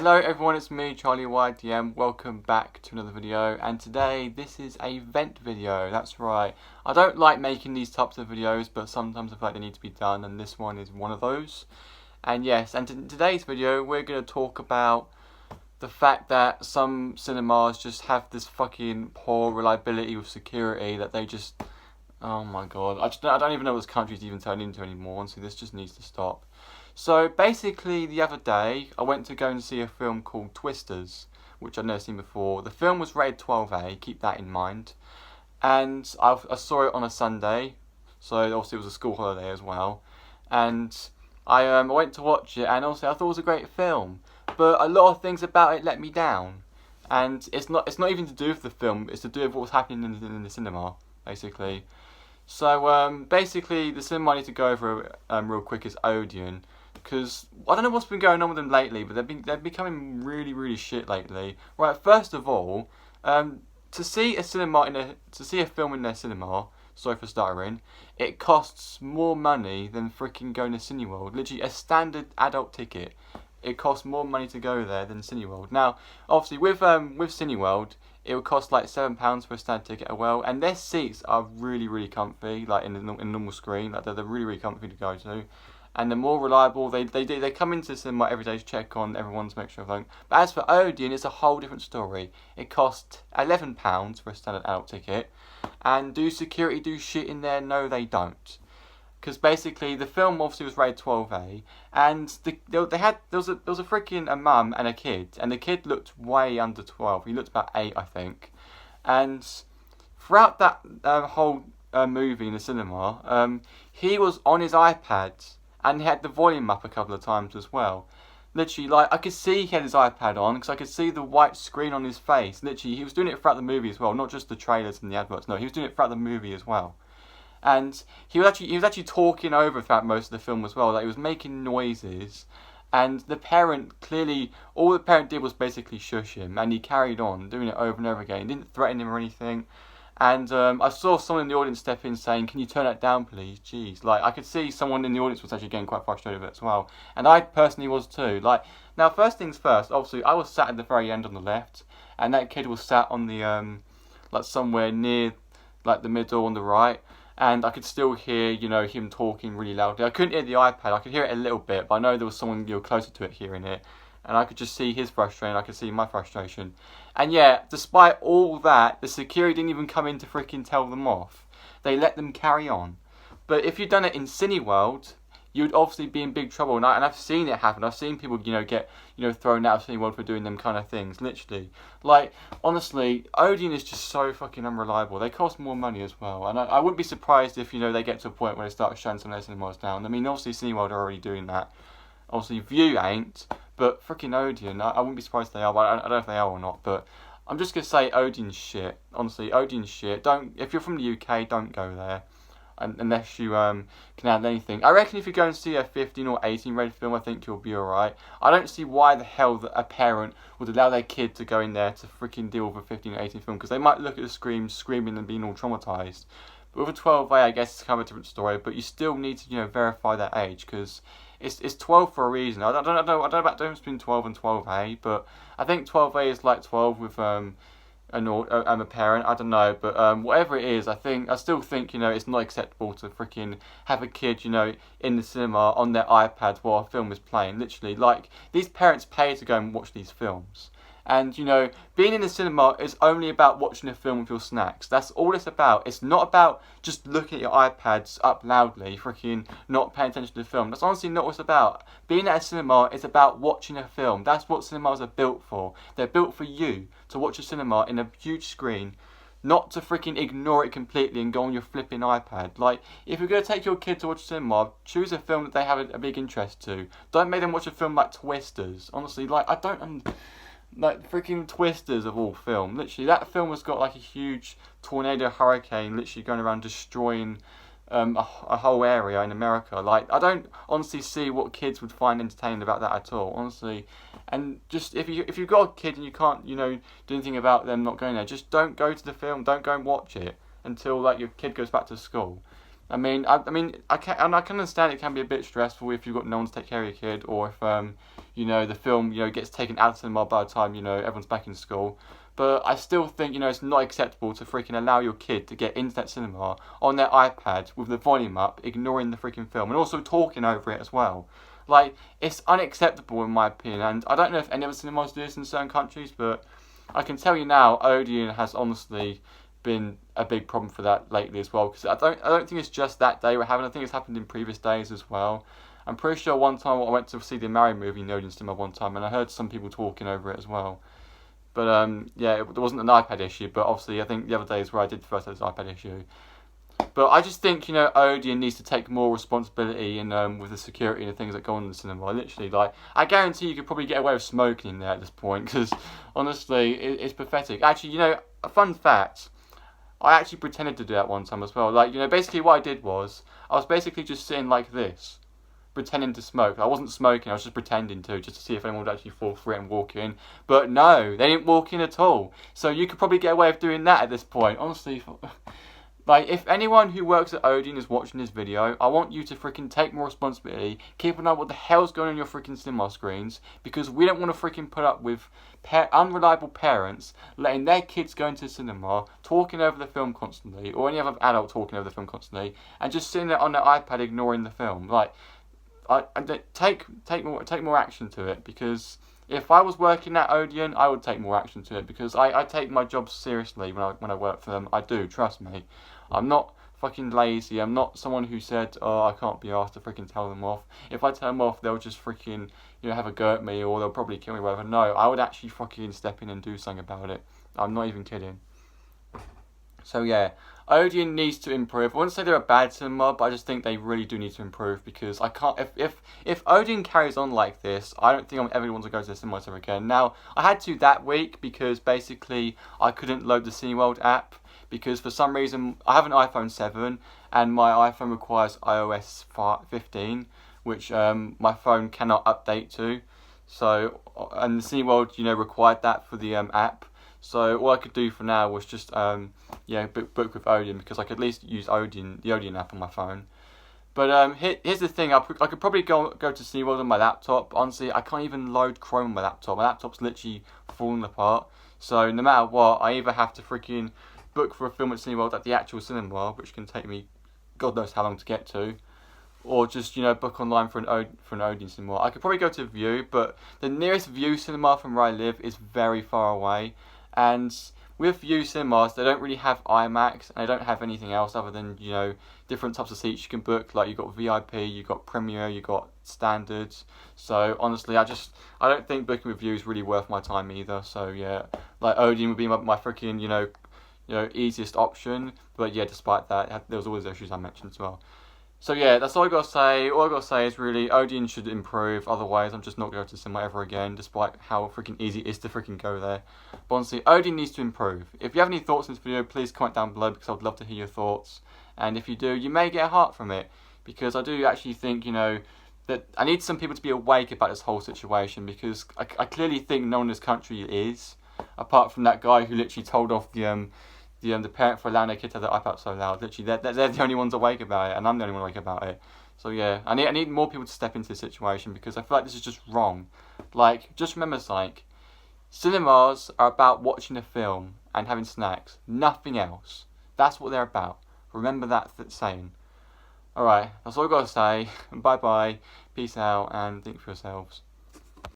Hello everyone, it's me, Charlie YDM. Welcome back to another video, and today this is a vent video. That's right. I don't like making these types of videos, but sometimes I feel like they need to be done, and this one is one of those. And yes, and in today's video we're going to talk about the fact that some cinemas just have this fucking poor reliability with security that they just... Oh my god, I don't even know what this country's even turned into anymore, and so this just needs to stop. So basically the other day I went to go and see a film called Twisters, which I'd never seen before. The film was rated 12A, keep that in mind. And I saw it on a Sunday, so obviously it was a school holiday as well. And I went to watch it, and also I thought it was a great film. But a lot of things about it let me down. And it's not even to do with the film, it's to do with what was happening in the cinema, basically. So basically the cinema I need to go over real quick is Odeon. Because I don't know what's been going on with them lately, but they're becoming really shit lately. Right, first of all, to see a film in their cinema, sorry for stuttering, it costs more money than freaking going to Cineworld. Literally, a standard adult ticket, it costs more money to go there than Cineworld. Now, obviously, with Cineworld, it would cost like £7 for a standard ticket as well, and their seats are really comfy, like in the normal screen, like they're really comfy to go to. And they're more reliable. They come into the cinema every day to check on everyone to make sure everything. But as for Odeon, it's a whole different story. It costs £11 for a standard adult ticket. And do security do shit in there? No, they don't. Because basically the film obviously was rated 12A, and there was a freaking mum and a kid, and the kid looked way under 12. He looked about 8, I think. And throughout that whole movie in the cinema, he was on his iPad. And he had the volume up a couple of times as well. Literally, like, I could see he had his iPad on, because I could see the white screen on his face. Literally, he was doing it throughout the movie as well, not just the trailers and the adverts. No, he was doing it throughout the movie as well. And he was actually talking over throughout most of the film as well. Like, he was making noises. And the parent, clearly, all the parent did was basically shush him. And he carried on, doing it over and over again. He didn't threaten him or anything. And I saw someone in the audience step in saying, "Can you turn that down, please?" Jeez, like I could see someone in the audience was actually getting quite frustrated with it as well, and I personally was too. Like, now first things first, obviously I was sat at the very end on the left, and that kid was sat on the like somewhere near like the middle on the right, and I could still hear him talking really loudly. I couldn't hear the iPad, I could hear it a little bit, but I know there was someone closer to it hearing it. And I could just see his frustration, I could see my frustration. And yeah, despite all that, the security didn't even come in to freaking tell them off. They let them carry on. But if you'd done it in Cineworld, you'd obviously be in big trouble. And I've seen it happen. I've seen people, get, thrown out of Cineworld for doing them kind of things, literally. Like, honestly, Odeon is just so fucking unreliable. They cost more money as well. And I wouldn't be surprised if, they get to a point where they start shutting some of their cinemas down. I mean, obviously Cineworld are already doing that. Obviously View ain't. But freaking Odeon, I wouldn't be surprised if they are, but I don't know if they are or not. But I'm just going to say Odeon's shit. Honestly, Odeon's shit. If you're from the UK, don't go there. Unless you can handle anything. I reckon if you go and see a 15 or 18 rated film, I think you'll be alright. I don't see why the hell a parent would allow their kid to go in there to freaking deal with a 15 or 18 film. Because they might look at the screen screaming and being all traumatised. But with a 12A, I guess it's kind of a different story. But you still need to, verify their age. Because it's 12 for a reason. I don't know about the difference between 12 and 12A, but I think 12A is like 12 with a parent. I don't know, but whatever it is, I still think it's not acceptable to freaking have a kid in the cinema on their iPad while a film is playing. Literally, like these parents pay to go and watch these films. And, being in the cinema is only about watching a film with your snacks. That's all it's about. It's not about just looking at your iPads up loudly, freaking not paying attention to the film. That's honestly not what it's about. Being at a cinema is about watching a film. That's what cinemas are built for. They're built for you to watch a cinema in a huge screen, not to freaking ignore it completely and go on your flipping iPad. Like, if you're going to take your kid to watch cinema, choose a film that they have a big interest to. Don't make them watch a film like Twisters. Honestly, like, like freaking Twisters of all film. Literally, that film has got like a huge tornado hurricane literally going around destroying a whole area in America. Like, I don't honestly see what kids would find entertaining about that at all, honestly. And just if you've got a kid and you can't do anything about them not going there, just don't go to the film. Don't go and watch it until like your kid goes back to school. I can understand it can be a bit stressful if you've got no one to take care of your kid, or if the film gets taken out of cinema by the time everyone's back in school. But I still think it's not acceptable to freaking allow your kid to get into that cinema on their iPad with the volume up, ignoring the freaking film, and also talking over it as well. Like, it's unacceptable in my opinion, and I don't know if any other cinemas do this in certain countries, but I can tell you now, Odeon has honestly been a big problem for that lately as well, because I don't think it's just that day we're having. I think it's happened in previous days as well. I'm pretty sure one time I went to see the Mario movie in the Odeon cinema one time, and I heard some people talking over it as well. But there wasn't an iPad issue, but obviously I think the other days where I did first have this iPad issue. But I just think Odeon needs to take more responsibility in with the security and the things that go on in the cinema. Literally, like, I guarantee you could probably get away with smoking in there at this point, because honestly it's pathetic. Actually, a fun fact, I actually pretended to do that one time as well. Like, basically what I did was, I was basically just sitting like this, pretending to smoke. I wasn't smoking, I was just pretending to, just to see if anyone would actually fall for it and walk in. But no, they didn't walk in at all. So you could probably get away with doing that at this point. Honestly, like, if anyone who works at Odeon is watching this video, I want you to freaking take more responsibility, keep an eye on what the hell's going on your freaking cinema screens, because we don't want to freaking put up with unreliable parents letting their kids go into the cinema, talking over the film constantly, or any other adult talking over the film constantly, and just sitting there on their iPad ignoring the film. Like, take more action to it, because if I was working at Odeon, I would take more action to it, because I take my job seriously when I work for them. I do, trust me. I'm not fucking lazy. I'm not someone who said, oh, I can't be asked to freaking tell them off. If I tell them off, they'll just freaking have a go at me, or they'll probably kill me, whatever. No, I would actually fucking step in and do something about it. I'm not even kidding. So yeah, Odeon needs to improve. I wouldn't say they're a bad cinema, but I just think they really do need to improve, because I can't. If Odeon carries on like this, I don't think I'm ever want to go to the cinema ever again. Now, I had to that week because basically I couldn't load the Cineworld app, because for some reason I have an iPhone 7 and my iPhone requires iOS 15, which my phone cannot update to. So, and the Cineworld required that for the app. So all I could do for now was just book with Odeon, because I could at least use the Odeon app on my phone. But here's the thing, I could probably go to SeaWorld on my laptop. Honestly, I can't even load Chrome on my laptop. My laptop's literally falling apart. So no matter what, I either have to freaking book for a film at SeaWorld at the actual cinema, which can take me God knows how long to get to, or just book online for an Odeon cinema. I could probably go to View, but the nearest View cinema from where I live is very far away. And with View cinemas, they don't really have IMAX, and they don't have anything else other than different types of seats you can book. Like, you got VIP, you got Premier, you got Standards. So honestly, I don't think booking with View is really worth my time either. So yeah, like, Odeon would be my freaking easiest option. But yeah, despite that, there was all those issues I mentioned as well. So yeah, that's all I gotta say. All I gotta say is really, Odeon should improve. Otherwise, I'm just not going to cinema ever again, despite how freaking easy it is to freaking go there. But honestly, Odeon needs to improve. If you have any thoughts on this video, please comment down below, because I would love to hear your thoughts. And if you do, you may get a heart from it, because I do actually think that I need some people to be awake about this whole situation, because I clearly think no one in this country is, apart from that guy who literally told off the parent for allowing their kid to have their iPad so loud. Literally, they're the only ones awake about it, and I'm the only one awake about it. So yeah, I need more people to step into the situation, because I feel like this is just wrong. Like, just remember, cinemas are about watching a film and having snacks, nothing else. That's what they're about. Remember that saying. Alright, that's all I've got to say. Bye bye, peace out, and think for yourselves.